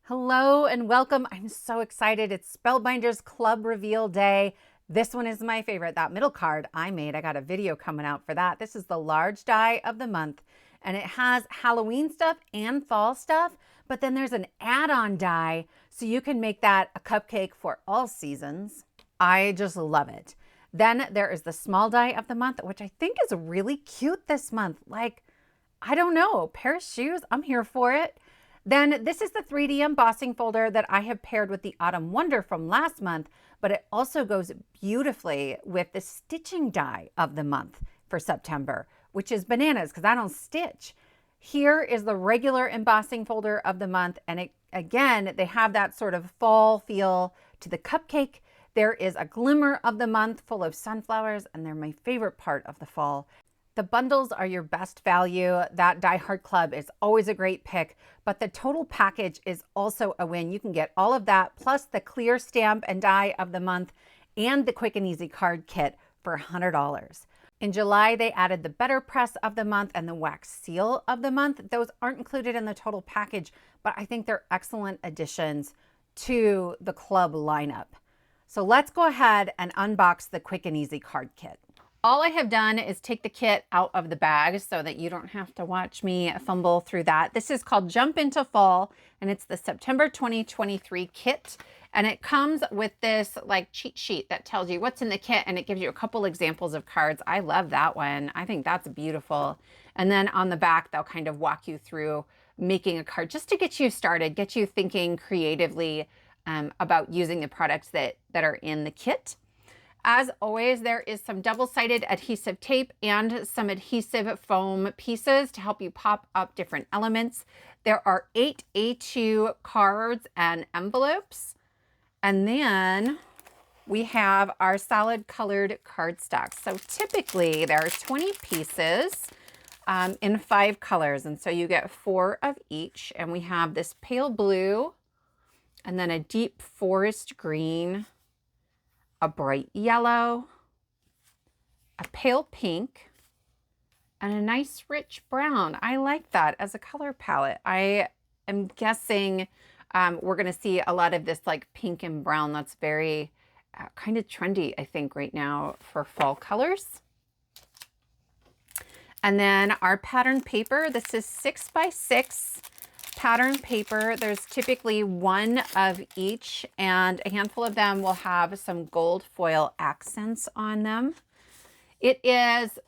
Hello and welcome. I'm so excited. It's Spellbinders Club Reveal Day. This one is my favorite. That middle card I made, I got a video coming out for that. This is the large die of the month, and it has Halloween stuff and fall stuff, but then there's an add-on die, so you can make that a cupcake for all seasons. I just love it. Then there is the small die of the month, which I think is really cute this month. Like, I don't know, pair of shoes, I'm here for it. Then this is the 3D embossing folder that I have paired with the Autumn Wonder from last month, but it also goes beautifully with the stitching die of the month for September, which is bananas because I don't stitch. Here is the regular embossing folder of the month, and again, they have that sort of fall feel to the cupcake. There is a glimmer of the month full of sunflowers, and they're my favorite part of the fall. The bundles are your best value. That Die Hard Club is always a great pick, but the total package is also a win. You can get all of that, plus the clear stamp and die of the month and the quick and easy card kit for $100. In July, they added the BetterPress of the month and the wax seal of the month. Those aren't included in the total package, but I think they're excellent additions to the club lineup. So let's go ahead and unbox the quick and easy card kit. All I have done is take the kit out of the bag so that you don't have to watch me fumble through that. This is called Jump Into Fall, and it's the September 2023 kit. And it comes with this like cheat sheet that tells you what's in the kit, and it gives you a couple examples of cards. I love that one. I think that's beautiful. And then on the back, they'll kind of walk you through making a card just to get you started, get you thinking creatively about using the products that are in the kit. As always, there is some double-sided adhesive tape and some adhesive foam pieces to help you pop up different elements. There are 8 A2 cards and envelopes. And then we have our solid colored cardstock. So typically there are 20 pieces in 5 colors. And so you get 4 of each. And we have this pale blue and then a deep forest green, a bright yellow, a pale pink, and a nice rich brown. I like that as a color palette. I am guessing we're going to see a lot of this like pink and brown. That's very kind of trendy, I think, right now for fall colors. And then our pattern paper. This is 6x6 pattern paper. There's typically 1 of each, and a handful of them will have some gold foil accents on them. It is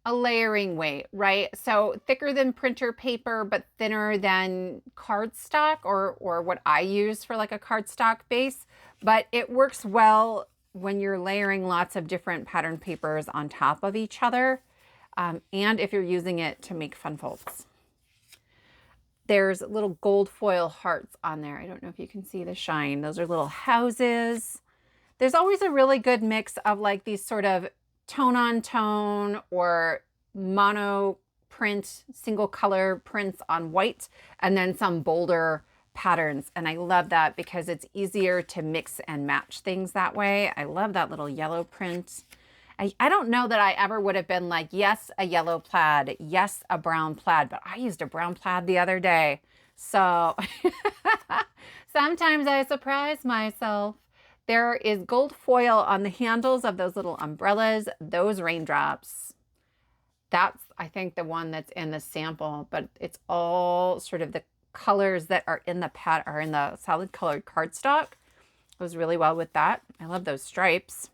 a layering weight, right? So thicker than printer paper, but thinner than cardstock or what I use for like a cardstock base. But it works well when you're layering lots of different pattern papers on top of each other, and if you're using it to make fun folds. There's little gold foil hearts on there. I don't know if you can see the shine. Those are little houses. There's always a really good mix of like these sort of tone on tone or mono print, single color prints on white, and then some bolder patterns. And I love that because it's easier to mix and match things that way. I love that little yellow print. I don't know that I ever would have been like, yes, a yellow plaid, yes, a brown plaid, but I used a brown plaid the other day. So sometimes I surprise myself. There is gold foil on the handles of those little umbrellas, those raindrops. That's, I think, the one that's in the sample, but it's all sort of the colors that are in the are in the solid colored cardstock. Goes really well with that. I love those stripes.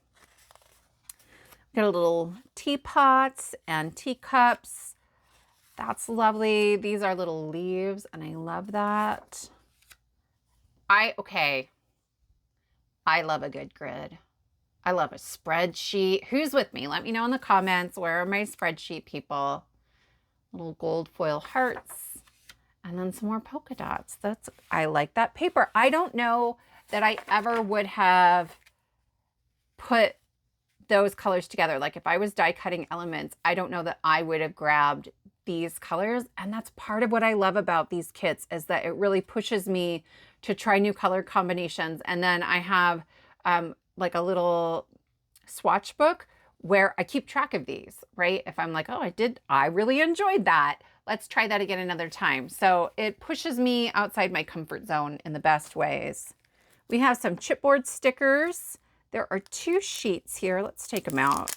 Got a little teapots and teacups. That's lovely. These are little leaves, and I love that. I love a good grid. I love a spreadsheet. Who's with me? Let me know in the comments. Where are my spreadsheet people? Little gold foil hearts, and then some more polka dots. I like that paper. I don't know that I ever would have put those colors together. Like if I was die cutting elements, I don't know that I would have grabbed these colors. And that's part of what I love about these kits, is that it really pushes me to try new color combinations. And then I have like a little swatch book where I keep track of these, right? If I'm like, oh, I really enjoyed that, let's try that again another time. So it pushes me outside my comfort zone in the best ways. We have some chipboard stickers. There are 2 sheets here. Let's take them out.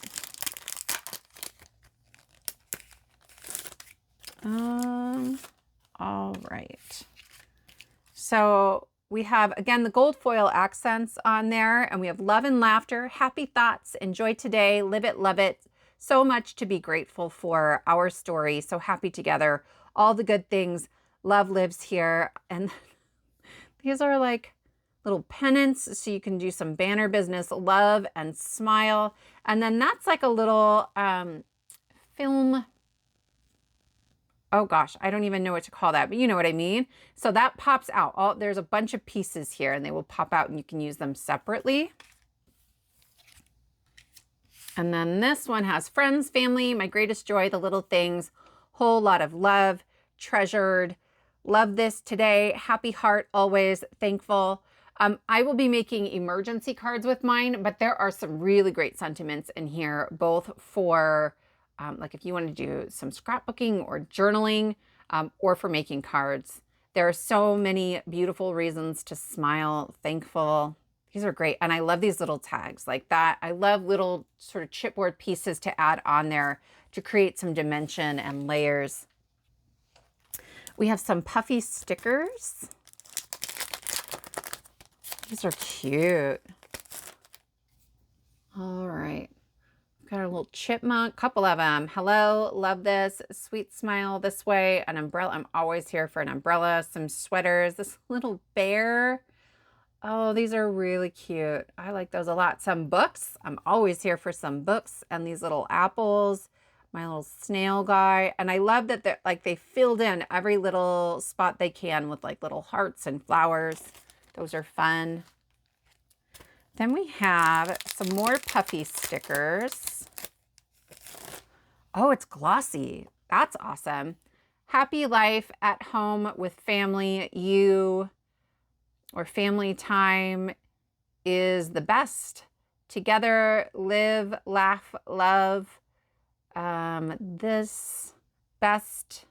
All right. So we have, again, the gold foil accents on there, and we have love and laughter, happy thoughts, enjoy today, live it, love it. So much to be grateful for, our story, so happy together, all the good things, love lives here. And these are like little pennants, so you can do some banner business, love and smile. And then that's like a little film. Oh gosh, I don't even know what to call that, but you know what I mean. So that pops out. There's a bunch of pieces here, and they will pop out, and you can use them separately. And then this one has friends, family, my greatest joy, the little things, whole lot of love, treasured, love this today, happy heart, always thankful. I will be making emergency cards with mine, but there are some really great sentiments in here, both for like if you want to do some scrapbooking or journaling, or for making cards. There are so many beautiful reasons to smile, thankful. These are great. And I love these little tags like that. I love little sort of chipboard pieces to add on there to create some dimension and layers. We have some puffy stickers. These are cute. All right. Got a little chipmunk, couple of them. Hello, love this, sweet smile this way, an umbrella. I'm always here for an umbrella, some sweaters, this little bear. Oh, these are really cute. I like those a lot. Some books. I'm always here for some books, and these little apples, my little snail guy. And I love that they're like, they filled in every little spot they can with like little hearts and flowers. Those are fun. Then we have some more puffy stickers. Oh, it's glossy. That's awesome. Happy life at home with family. You or family time is the best. Together, live, laugh, love. This best,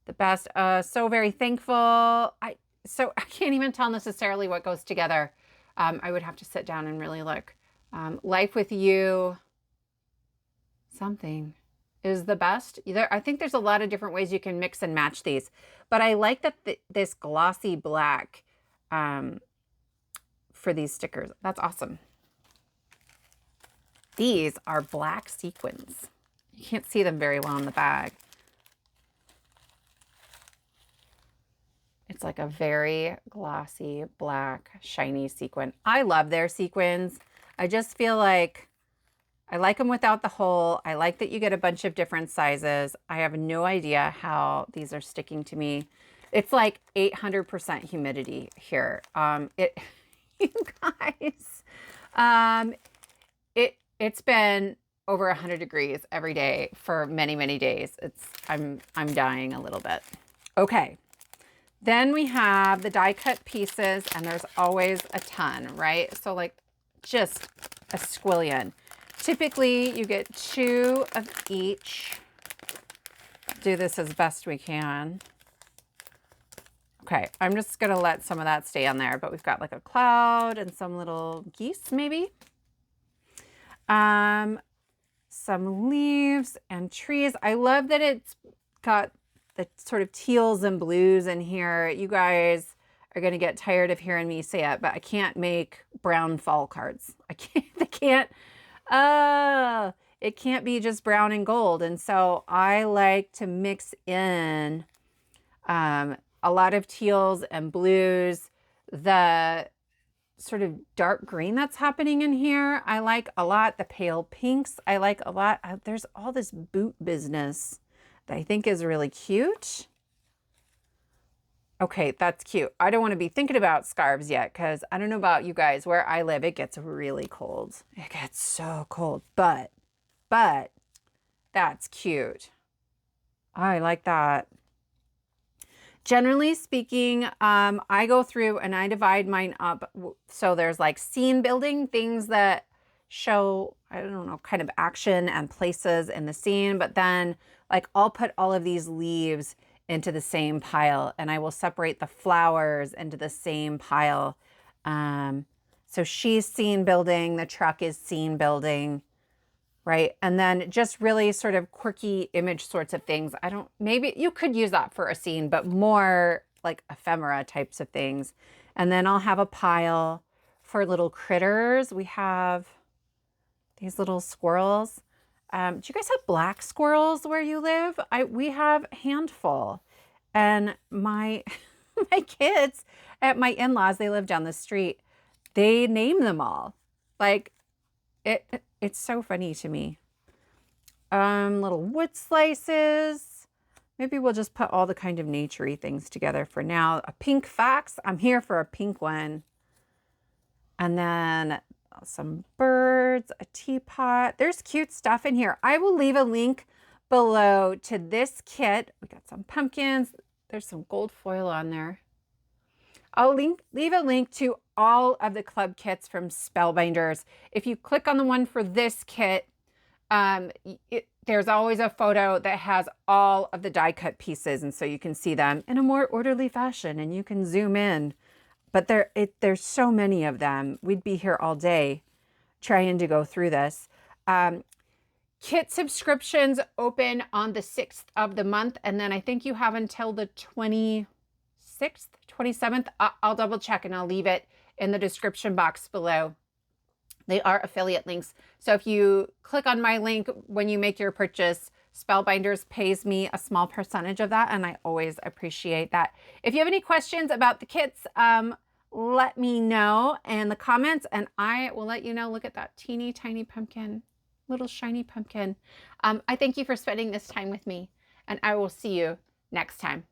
the best. So very thankful. I can't even tell necessarily what goes together. I would have to sit down and really look. Life with you, something is the best. I think there's a lot of different ways you can mix and match these, but I like that this glossy black for these stickers. That's awesome. These are black sequins. You can't see them very well in the bag. It's like a very glossy, black, shiny sequin. I love their sequins. I just feel like I like them without the hole. I like that you get a bunch of different sizes. I have no idea how these are sticking to me. It's like 800% humidity here. You guys, it's been over 100 degrees every day for many, many days. I'm dying a little bit. Okay. Then we have the die cut pieces, and there's always a ton, right? So like just a squillion. Typically you get 2 of each. Do this as best we can. Okay, I'm just gonna let some of that stay on there, but we've got like a cloud and some little geese maybe. Some leaves and trees. I love that it's got the sort of teals and blues in here. You guys are going to get tired of hearing me say it, but I can't make brown fall cards. It can't be just brown and gold. And so I like to mix in a lot of teals and blues. The sort of dark green that's happening in here, I like a lot. The pale pinks, I like a lot. There's all this boot business that I think is really cute. Okay, that's cute. I don't want to be thinking about scarves yet because I don't know about you guys. Where I live, it gets really cold. It gets so cold, but that's cute. I like that. Generally speaking, I go through and I divide mine up. So there's like scene building, things that show, I don't know, kind of action and places in the scene, but then Like I'll put all of these leaves into the same pile, and I will separate the flowers into the same pile. So she's scene building, the truck is scene building, right? And then just really sort of quirky image sorts of things. Maybe you could use that for a scene, but more like ephemera types of things. And then I'll have a pile for little critters. We have these little squirrels. Do you guys have black squirrels where you live? We have a handful. And my my kids at my in-laws, they live down the street. They name them all. Like it's so funny to me. Little wood slices. Maybe we'll just put all the kind of naturey things together for now. A pink fox. I'm here for a pink one. And then some birds, a teapot. There's cute stuff in here. I will leave a link below to this kit. We got some pumpkins. There's some gold foil on there. I'll leave a link to all of the club kits from Spellbinders. If you click on the one for this kit, there's always a photo that has all of the die cut pieces, and so you can see them in a more orderly fashion, and you can zoom in. But there's so many of them. We'd be here all day trying to go through this. Kit subscriptions open on the 6th of the month, and then I think you have until the 26th, 27th. I'll double check and I'll leave it in the description box below. They are affiliate links. So if you click on my link when you make your purchase, Spellbinders pays me a small percentage of that, and I always appreciate that. If you have any questions about the kits, let me know in the comments, and I will let you know. Look at that teeny tiny pumpkin, little shiny pumpkin. I thank you for spending this time with me, and I will see you next time.